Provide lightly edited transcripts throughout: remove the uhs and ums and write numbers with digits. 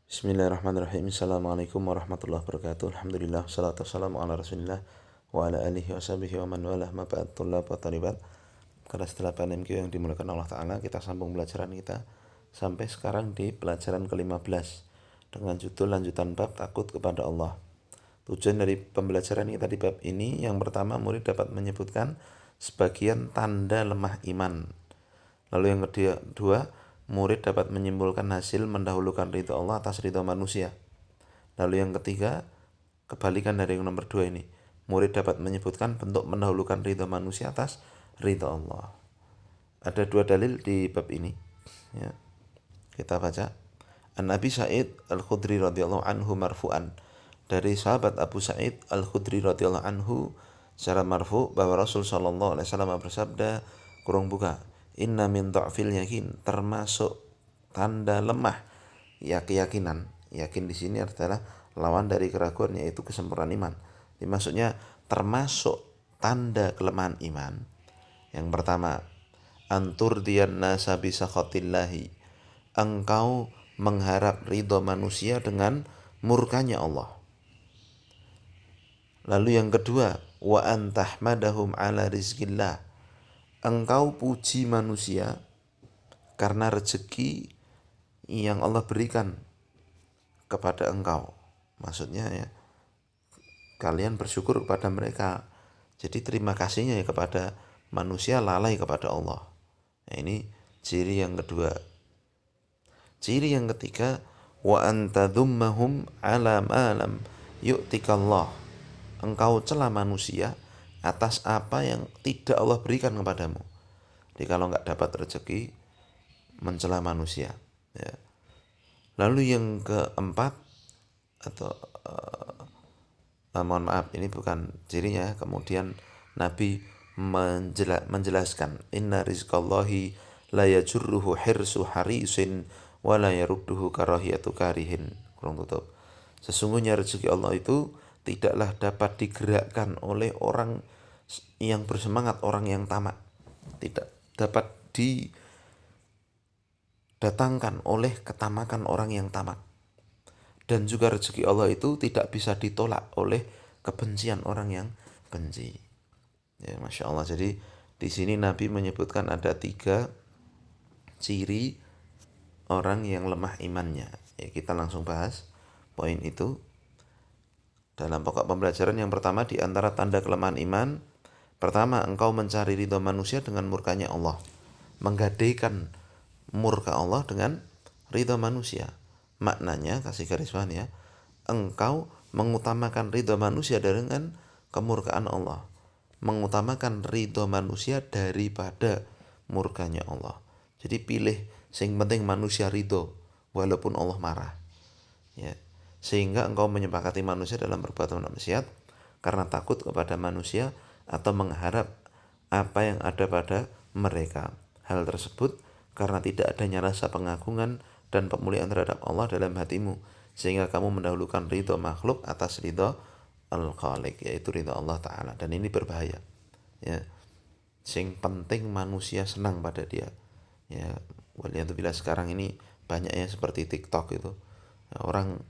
Bismillahirrahmanirrahim. Assalamualaikum warahmatullahi wabarakatuh. Alhamdulillah, salatu wassalamu ala rasulillah wa ala alihi wa sahbihi wa man walah ma ba'd tullab wa talibat. Karena setelah PNMQ yang dimulakan Allah Ta'ala, kita sambung pelajaran kita sampai sekarang di pelajaran ke-15 dengan judul lanjutan bab takut kepada Allah. Tujuan dari pembelajaran kita di bab ini, yang pertama, murid dapat menyebutkan sebagian tanda lemah iman. Lalu yang kedua, murid dapat menyimpulkan hasil mendahulukan ridho Allah atas ridho manusia. Lalu yang ketiga, kebalikan dari yang nomor 2 ini, murid dapat menyebutkan bentuk mendahulukan ridho manusia atas ridho Allah. Ada 2 dalil di bab ini, ya. Kita baca. An Abi Sa'id Al-Khudri radhiyallahu anhu marfu'an, dari sahabat Abu Sa'id Al-Khudri radhiyallahu anhu secara marfu, bahwa Rasul sallallahu alaihi wasallam bersabda, kurung buka, inna min dha'fil yakin, termasuk tanda lemah ya keyakinan. Yakin di sini adalah lawan dari keraguan, yaitu kesempurnaan iman. Jadi maksudnya termasuk tanda kelemahan iman. Yang pertama, antur diyan nasa bi sakhatillahi, engkau mengharap ridho manusia dengan murkanya Allah. Lalu yang kedua, wa antahmadahum ala rizqillah, engkau puji manusia karena rezeki yang Allah berikan kepada engkau. Maksudnya ya, kalian bersyukur kepada mereka. Jadi terima kasihnya ya kepada manusia, lalai kepada Allah. Nah, ini ciri yang kedua. Ciri yang ketiga, wa antadhummahum ala ma lam yu'tikallah, engkau cela manusia atas apa yang tidak Allah berikan kepadamu. Jadi kalau nggak dapat rezeki, mencela manusia, ya. Lalu yang keempat, atau mohon maaf, ini bukan cirinya. Kemudian Nabi menjelaskan, inna rizqallahi la yajurruhu hirsu harisin wa la yarudduhu karahiyatu karihin. Kurang tutup. Sesungguhnya rezeki Allah itu tidaklah dapat digerakkan oleh orang yang bersemangat, orang yang tamak. Tidak dapat didatangkan oleh ketamakan orang yang tamak. Dan juga rezeki Allah itu tidak bisa ditolak oleh kebencian orang yang benci. Ya, Masya Allah. Jadi di sini Nabi menyebutkan ada 3 ciri orang yang lemah imannya. Ya, kita langsung bahas poin itu. Dalam pokok pembelajaran yang pertama, di antara tanda kelemahan iman, pertama, engkau mencari ridho manusia dengan murkanya Allah. Menggadaikan murka Allah dengan ridho manusia. Maknanya, kasih garis bawahan ya, engkau mengutamakan ridho manusia dengan kemurkaan Allah. Mengutamakan ridho manusia daripada murkanya Allah. Jadi pilih, sing penting manusia ridho walaupun Allah marah, ya. Sehingga engkau menyepakati manusia dalam perbuatan maksiat karena takut kepada manusia atau mengharap apa yang ada pada mereka. Hal tersebut karena tidak adanya rasa pengagungan dan pemuliaan terhadap Allah dalam hatimu, sehingga kamu mendahulukan ridho makhluk atas ridho Al-Khaliq, yaitu ridho Allah Ta'ala. Dan ini berbahaya, ya. Sing penting manusia senang pada dia, ya. Waliyadzubillah, sekarang ini banyaknya seperti TikTok itu, ya, orang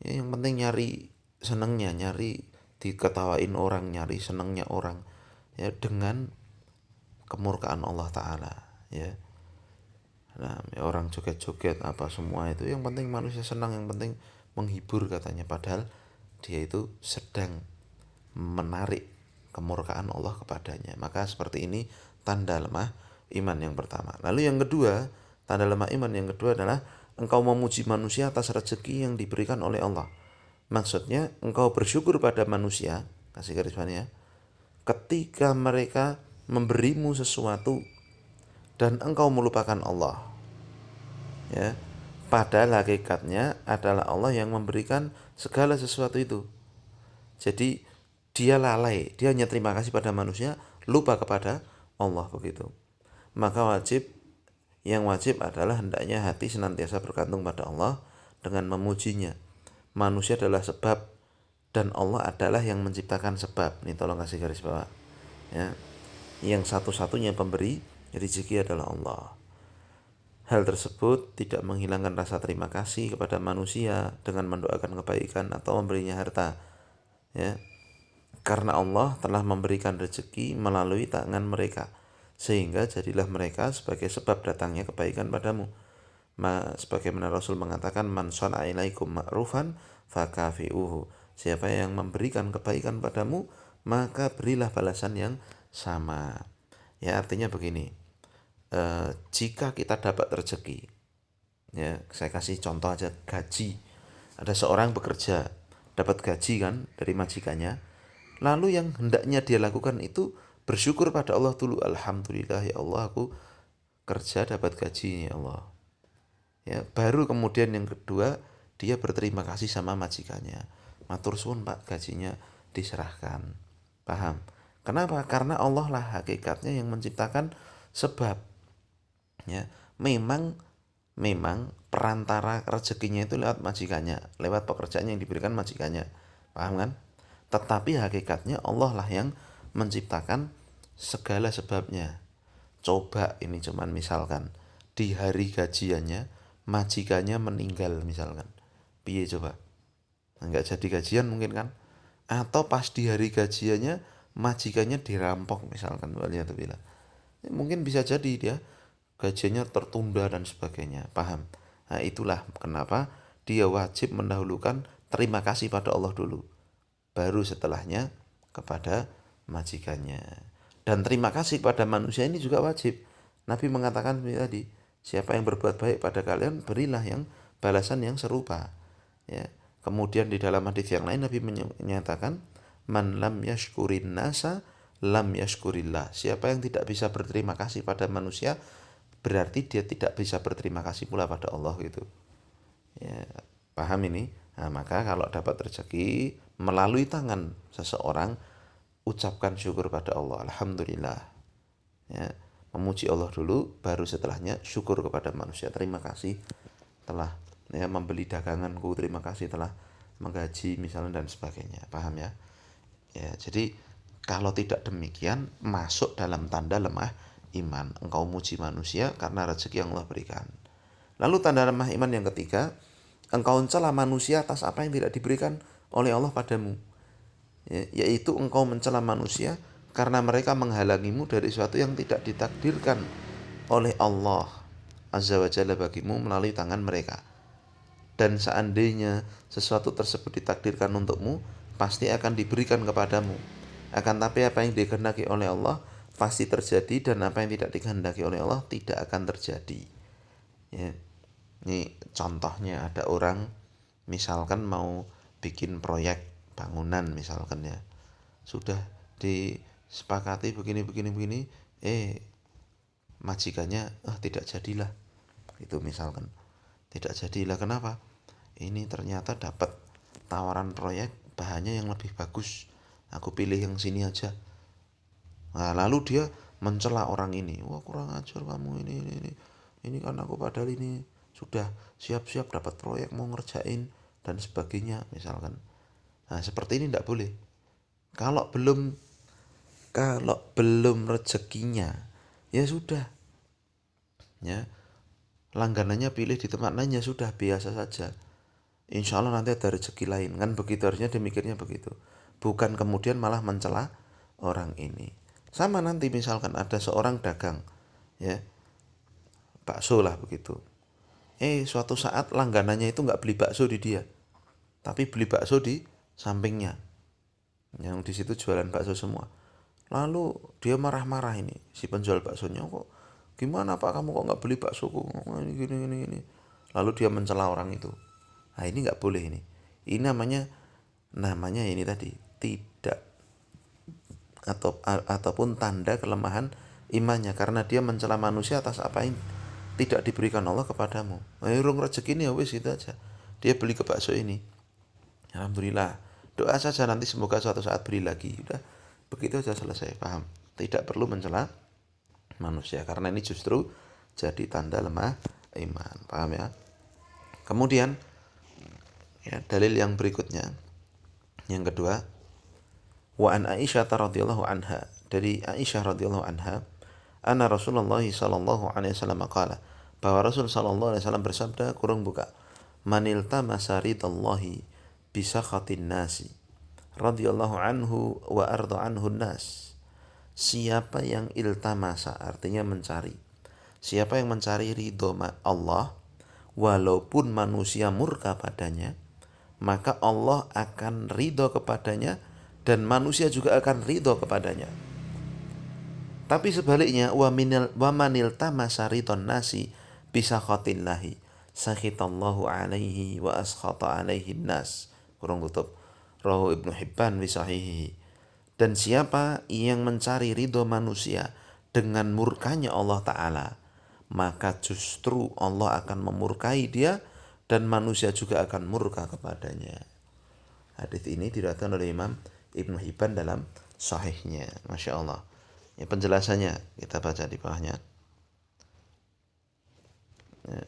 ya, yang penting nyari senengnya, nyari diketawain orang, nyari senengnya orang, ya, dengan kemurkaan Allah Ta'ala, ya. Nah, ya, orang joget-joget apa semua itu, yang penting manusia senang, yang penting menghibur katanya, padahal dia itu sedang menarik kemurkaan Allah kepadanya. Maka seperti ini tanda lemah iman yang pertama. Lalu yang kedua, tanda lemah iman yang kedua adalah engkau memuji manusia atas rezeki yang diberikan oleh Allah. Maksudnya engkau bersyukur pada manusia, kasih garis bawah ya, ketika mereka memberimu sesuatu dan engkau melupakan Allah, ya. Padahal hakikatnya adalah Allah yang memberikan segala sesuatu itu. Jadi dia lalai, dia hanya terima kasih pada manusia, lupa kepada Allah, begitu. Maka yang wajib adalah hendaknya hati senantiasa bergantung pada Allah dengan memujinya. Manusia adalah sebab dan Allah adalah yang menciptakan sebab. Ini tolong kasih garis bawah, ya. Yang satu-satunya pemberi rezeki adalah Allah. Hal tersebut tidak menghilangkan rasa terima kasih kepada manusia dengan mendoakan kebaikan atau memberinya harta, ya. Karena Allah telah memberikan rezeki melalui tangan mereka, sehingga jadilah mereka sebagai sebab datangnya kebaikan padamu. Sebagaimana Rasul mengatakan, man shana'a ilaikum ma'rufan fakafi'uhu. Siapa yang memberikan kebaikan padamu, maka berilah balasan yang sama. Ya, artinya begini, jika kita dapat rezeki, ya saya kasih contoh aja, gaji. Ada seorang bekerja, dapat gaji kan dari majikannya, lalu yang hendaknya dia lakukan itu bersyukur pada Allah dulu. Alhamdulillah ya Allah, aku kerja dapat gaji ya Allah. Ya, baru kemudian yang kedua, dia berterima kasih sama majikannya. Matur suwun Pak, gajinya diserahkan. Paham? Kenapa? Karena Allah lah hakikatnya yang menciptakan sebab. Ya, memang memang perantara rezekinya itu lewat majikannya, lewat pekerjaan yang diberikan majikannya. Paham kan? Tetapi hakikatnya Allah lah yang menciptakan segala sebabnya. Coba ini cuman misalkan di hari gajiannya majikannya meninggal misalkan. Piye coba? Enggak jadi gajian mungkin kan? Atau pas di hari gajiannya majikannya dirampok misalkan, waliyadzubillah. Mungkin bisa jadi dia gajiannya tertunda dan sebagainya. Paham? Nah, itulah kenapa dia wajib mendahulukan terima kasih pada Allah dulu, baru setelahnya kepada majikannya. Dan terima kasih pada manusia ini juga wajib. Nabi mengatakan tadi, siapa yang berbuat baik pada kalian, berilah yang balasan yang serupa. Ya. Kemudian di dalam hadis yang lain Nabi menyatakan, man lam yashkurin nasa lam yashkurillah. Siapa yang tidak bisa berterima kasih pada manusia, berarti dia tidak bisa berterima kasih pula pada Allah gitu. Ya, paham ini? Nah, maka kalau dapat rezeki melalui tangan seseorang, ucapkan syukur pada Allah. Alhamdulillah. Ya, memuji Allah dulu, baru setelahnya syukur kepada manusia. Terima kasih telah ya membeli daganganku, terima kasih telah menggaji misalnya dan sebagainya. Paham ya? Ya, jadi kalau tidak demikian masuk dalam tanda lemah iman. Engkau muji manusia karena rezeki yang Allah berikan. Lalu tanda lemah iman yang ketiga, engkau mencela manusia atas apa yang tidak diberikan oleh Allah padamu. Ya, yaitu engkau mencela manusia karena mereka menghalangimu dari sesuatu yang tidak ditakdirkan oleh Allah Azza wa Jalla bagimu melalui tangan mereka. Dan seandainya sesuatu tersebut ditakdirkan untukmu, pasti akan diberikan kepadamu. Akan tapi apa yang dikehendaki oleh Allah pasti terjadi, dan apa yang tidak dikehendaki oleh Allah tidak akan terjadi. Ya. Ini contohnya, ada orang misalkan mau bikin proyek bangunan misalkan ya. Sudah disepakati begini, majikannya tidak jadilah. Itu misalkan. Tidak jadilah, kenapa? Ini ternyata dapat tawaran proyek bahannya yang lebih bagus. Aku pilih yang sini aja. Nah, lalu dia mencela orang ini. Wah, kurang ajar kamu ini. Ini kan aku padahal ini sudah siap-siap dapat proyek mau ngerjain dan sebagainya misalkan. Nah, seperti ini tidak boleh. Kalau belum rezekinya, ya sudah. Ya, langganannya pilih di tempat lain, ya sudah, biasa saja. Insya Allah nanti ada rezeki lain, kan begitu, harusnya demikirnya begitu. Bukan kemudian malah mencela orang ini. Sama nanti misalkan ada seorang dagang, ya, bakso lah begitu. Suatu saat langganannya itu nggak beli bakso di dia, tapi beli bakso di sampingnya, yang di situ jualan bakso semua. Lalu dia marah-marah ini si penjual baksonya, kok gimana Pak, kamu kok nggak beli baksoku, gini. Lalu dia mencela orang itu. Nah, ini nggak boleh ini. Ini namanya ini tadi tidak ataupun tanda kelemahan imannya, karena dia mencela manusia atas apa yang tidak diberikan Allah kepadamu. Urung rezeki ini ya wis itu aja. Dia beli ke bakso ini. Alhamdulillah. Doa saja nanti semoga suatu saat beli lagi. Udah begitu aja, selesai. Paham? Tidak perlu mencela manusia, karena ini justru jadi tanda lemah iman. Paham ya? Kemudian ya, dalil yang berikutnya, yang kedua, wa an Aisyah radhiyallahu anha, dari Aisyah radhiyallahu anha, anna Rasulullah sallallahu alaihi wasallam qala, bahwa Rasul sallallahu alaihi wasallam bersabda, kurung buka, manil tamasaridallahi bisa khatin nasi radhiyallahu anhu wa arda anhu nas. Siapa yang iltamasa, artinya mencari, siapa yang mencari ridho Allah walaupun manusia murka padanya, maka Allah akan ridho kepadanya dan manusia juga akan ridho kepadanya. Tapi sebaliknya, wa manil tamasa ridhon nasi bisa khotillahi sakhitallahu alaihi wa askhata alaihi nas. Kurang tutup. Rahu Ibnu Hibban bisahihi. Dan siapa yang mencari ridho manusia dengan murkanya Allah Ta'ala, maka justru Allah akan memurkai dia dan manusia juga akan murka kepadanya. Hadis ini diriwayatkan oleh Imam Ibnu Hibban dalam sahihnya. Masya Allah. Ya, penjelasannya kita baca di bawahnya. Ya.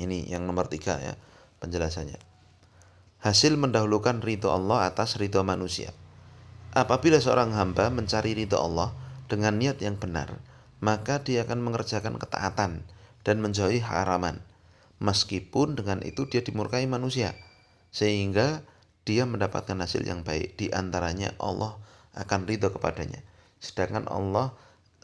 Ini yang nomor 3 ya, penjelasannya. Hasil mendahulukan ridho Allah atas ridho manusia. Apabila seorang hamba mencari ridho Allah dengan niat yang benar, maka dia akan mengerjakan ketaatan dan menjauhi haraman. Meskipun dengan itu dia dimurkai manusia, sehingga dia mendapatkan hasil yang baik. Di antaranya Allah akan ridho kepadanya. Sedangkan Allah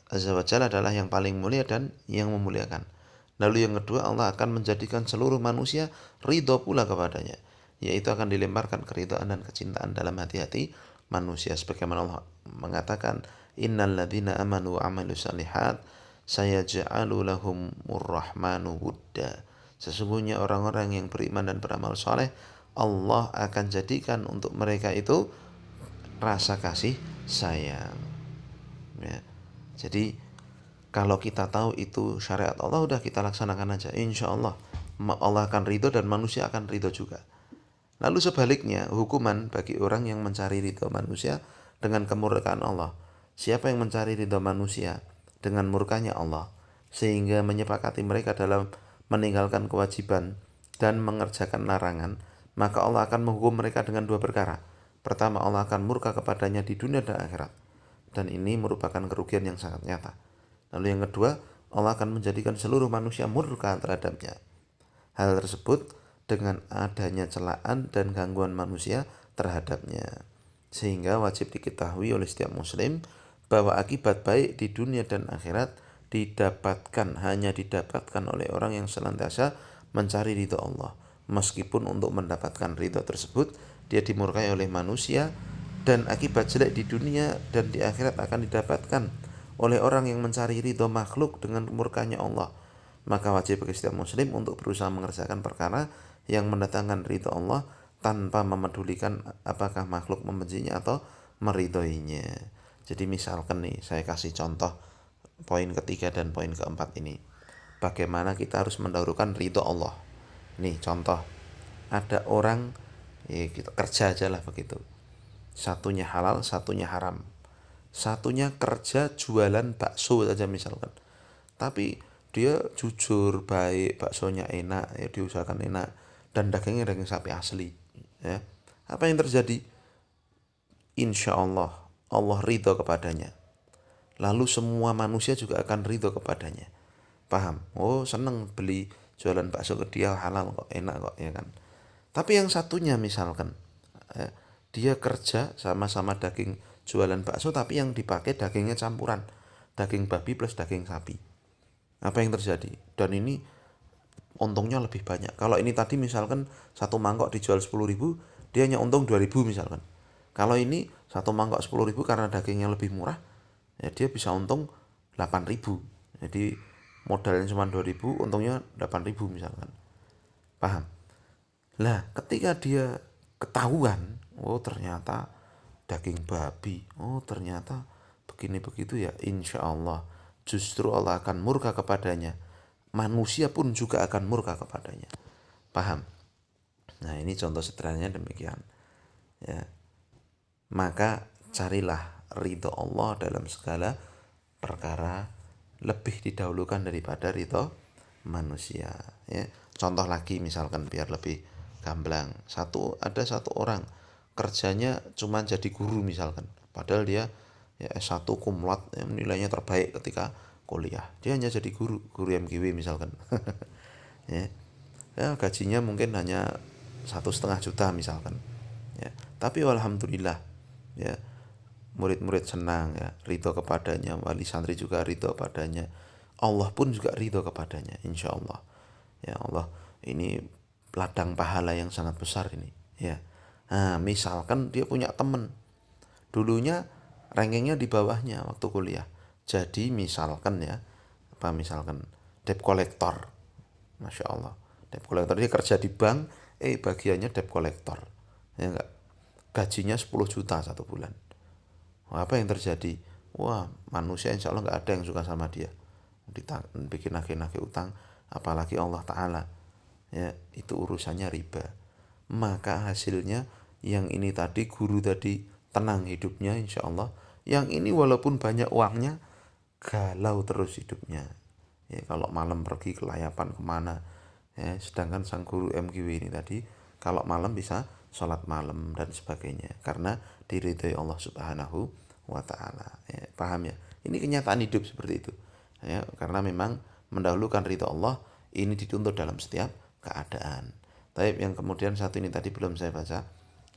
Azza wa Jalla adalah yang paling mulia dan yang memuliakan. Lalu yang kedua, Allah akan menjadikan seluruh manusia ridho pula kepadanya, yaitu akan dilemparkan keridhaan dan kecintaan dalam hati-hati manusia. Sebagaimana Allah mengatakan, innal ladzina amanu wa amilus shalihat sayaj'alu lahumur rahmanu wudda. Sesungguhnya orang-orang yang beriman dan beramal soleh, Allah akan jadikan untuk mereka itu rasa kasih sayang. Ya. Jadi kalau kita tahu itu syariat Allah, udah kita laksanakan aja. Insya Allah Allah akan ridho dan manusia akan ridho juga. Lalu sebaliknya, hukuman bagi orang yang mencari ridho manusia dengan kemurkaan Allah. Siapa yang mencari ridho manusia dengan murkanya Allah, sehingga menyepakati mereka dalam meninggalkan kewajiban dan mengerjakan larangan, maka Allah akan menghukum mereka dengan 2 perkara. Pertama, Allah akan murka kepadanya di dunia dan akhirat. Dan ini merupakan kerugian yang sangat nyata. Lalu yang kedua, Allah akan menjadikan seluruh manusia murka terhadapnya. Hal tersebut dengan adanya celaan dan gangguan manusia terhadapnya. Sehingga wajib diketahui oleh setiap muslim bahwa akibat baik di dunia dan akhirat hanya didapatkan oleh orang yang senantiasa mencari ridho Allah. Meskipun untuk mendapatkan ridho tersebut dia dimurkai oleh manusia, dan akibat jelek di dunia dan di akhirat akan didapatkan oleh orang yang mencari ridho makhluk dengan murkanya Allah. Maka wajib bagi setiap muslim untuk berusaha mengerjakan perkara yang mendatangkan ridho Allah tanpa memedulikan apakah makhluk membencinya atau meridhoinya. Jadi misalkan nih, saya kasih contoh poin ketiga dan poin keempat ini. Bagaimana kita harus mendahulukan ridho Allah. Nih contoh, ada orang, ya kita kerja aja lah begitu. Satunya halal, satunya haram. Satunya kerja jualan bakso saja misalkan. Tapi dia jujur, baik, baksonya enak, ya diusahakan enak, dan dagingnya daging sapi asli. Ya. Apa yang terjadi? Insya Allah, Allah ridho kepadanya. Lalu semua manusia juga akan ridho kepadanya. Paham? Oh, seneng beli jualan bakso ke dia, halal kok, enak kok, ya kan. Tapi yang satunya misalkan, dia kerja sama-sama daging jualan bakso, tapi yang dipakai dagingnya campuran, daging babi plus daging sapi. Apa yang terjadi? Dan ini untungnya lebih banyak. Kalau ini tadi misalkan satu mangkok dijual 10.000, dia hanya untung 2.000 misalkan. Kalau ini satu mangkok 10.000 karena dagingnya lebih murah, ya dia bisa untung 8.000. Jadi modalnya cuma 2.000, untungnya 8.000 misalkan. Paham? Lah, ketika dia ketahuan, oh ternyata daging babi, oh ternyata begini begitu ya, insya Allah justru Allah akan murka kepadanya. Manusia pun juga akan murka kepadanya. Paham? Nah, ini contoh sederhananya demikian. Ya. Maka carilah ridho Allah dalam segala perkara, lebih didahulukan daripada ridho manusia. Ya. Contoh lagi misalkan biar lebih gamblang. Ada satu orang kerjanya cuma jadi guru misalkan. Padahal dia ya S1 cum laude, nilainya terbaik ketika kuliah. Dia hanya jadi guru MGW misalkan. Ya, ya gajinya mungkin hanya 1,5 juta misalkan. Ya, tapi alhamdulillah, ya murid-murid senang, ya ridho kepadanya, wali santri juga ridho kepadanya, Allah pun juga ridho kepadanya, insya Allah. Ya Allah, ini ladang pahala yang sangat besar ini, ya. Nah, misalkan dia punya temen, dulunya rankingnya di bawahnya waktu kuliah, jadi misalkan ya, apa misalkan debt collector, masya Allah, debt collector, dia kerja di bank, bagiannya debt collector, ya enggak, gajinya 10 juta 1 bulan. Wah, apa yang terjadi? Wah, manusia insya Allah nggak ada yang suka sama dia, bikin nagih-nagih utang, apalagi Allah Ta'ala, ya itu urusannya riba. Maka hasilnya yang ini tadi, guru tadi tenang hidupnya insya Allah, yang ini walaupun banyak uangnya galau terus hidupnya, ya kalau malam pergi kelayapan kemana, ya sedangkan sang guru MGW ini tadi kalau malam bisa sholat malam dan sebagainya karena diridhoi Allah Subhanahu wa Ta'ala, ya, paham ya, ini kenyataan hidup seperti itu, ya karena memang mendahulukan ridho Allah ini dituntut dalam setiap keadaan. Tapi yang kemudian satu ini tadi belum saya baca,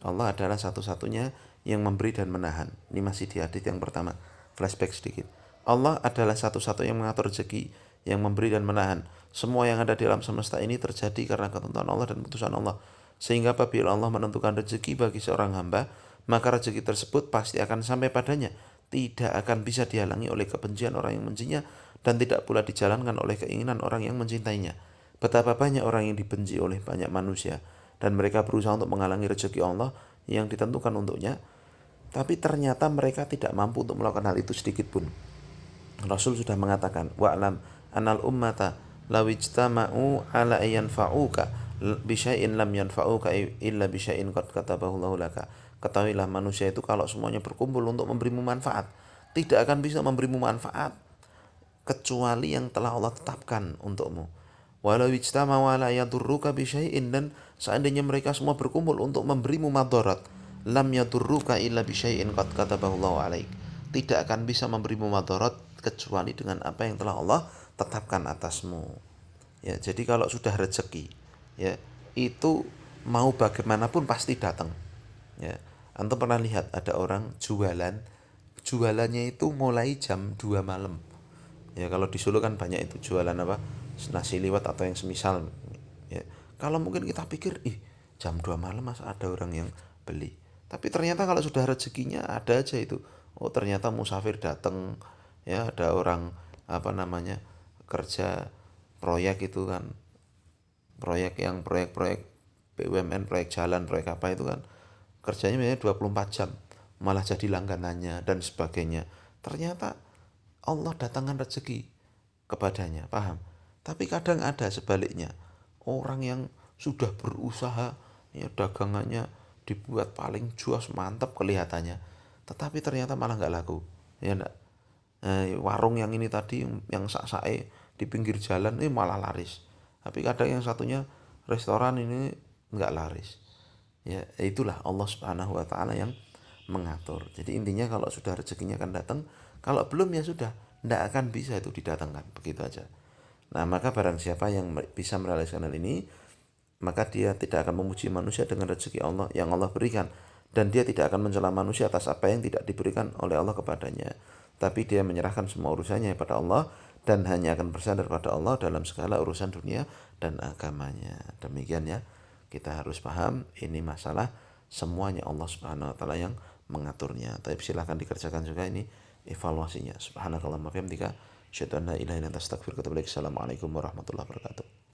Allah adalah satu-satunya yang memberi dan menahan. Ini masih di hadits yang pertama, flashback sedikit. Allah adalah satu-satunya yang mengatur rezeki, yang memberi dan menahan. Semua yang ada di alam semesta ini terjadi karena ketentuan Allah dan putusan Allah. Sehingga apabila Allah menentukan rezeki bagi seorang hamba, maka rezeki tersebut pasti akan sampai padanya. Tidak akan bisa dihalangi oleh kebencian orang yang membencinya dan tidak pula dijalankan oleh keinginan orang yang mencintainya. Betapa banyak orang yang dibenci oleh banyak manusia dan mereka berusaha untuk menghalangi rezeki Allah yang ditentukan untuknya, tapi ternyata mereka tidak mampu untuk melakukan hal itu sedikit pun. Rasul sudah mengatakan, wa'lam anal ummata lawijtama'u ala yanfa'uka bisyai'in lam yanfa'uka illa bisyai'in qad katabahu Allahu laka. Ketahuilah manusia itu kalau semuanya berkumpul untuk memberimu manfaat, tidak akan bisa memberimu manfaat kecuali yang telah Allah tetapkan untukmu. Walau ijtama'u ala yadurruka bisyai'in, dan seandainya mereka semua berkumpul untuk memberimu madarat, lam yadurruka illa bisyai'in qad katabahu Allahu alaik. Tidak akan bisa memberimu madarat kecuali dengan apa yang telah Allah tetapkan atasmu. Ya, jadi kalau sudah rezeki, ya itu mau bagaimanapun pasti datang. Ya, antum pernah lihat ada orang jualannya itu mulai jam 2 malam. Ya kalau di Solo kan banyak itu jualan apa, nasi liwet atau yang semisal, ya kalau mungkin kita pikir jam 2 malam masa ada orang yang beli, tapi ternyata kalau sudah rezekinya ada aja itu. Oh ternyata musafir datang, ya ada orang apa namanya kerja proyek itu kan, proyek BUMN, proyek jalan, proyek apa itu kan kerjanya biasanya 24 jam, malah jadi langganannya dan sebagainya. Ternyata Allah datangkan rezeki kepadanya, paham? Tapi kadang ada sebaliknya, orang yang sudah berusaha, ya dagangannya dibuat paling juas mantap kelihatannya, tetapi ternyata malah nggak laku, ya enggak. Warung yang ini tadi yang sak-sae di pinggir jalan ini malah laris, tapi kadang yang satunya restoran ini nggak laris. Ya itulah Allah Subhanahu wa Ta'ala yang mengatur. Jadi intinya kalau sudah rezekinya akan datang, kalau belum ya sudah, tidak akan bisa itu didatangkan, begitu aja. Nah maka barang siapa yang bisa merealisasikan hal ini, maka dia tidak akan memuji manusia dengan rezeki Allah yang Allah berikan, dan dia tidak akan mencela manusia atas apa yang tidak diberikan oleh Allah kepadanya. Tapi dia menyerahkan semua urusannya kepada Allah dan hanya akan bersandar pada Allah dalam segala urusan dunia dan agamanya. Demikian ya, kita harus paham ini masalah semuanya Allah Subhanahu wa Ta'ala yang mengaturnya. Tapi silahkan dikerjakan juga ini evaluasinya. Subhanakallahumma wa bihamdika, asyhadu an la ilaha illa anta, astaghfiruka wa atubu ilaik. Assalamualaikum warahmatullahi wabarakatuh.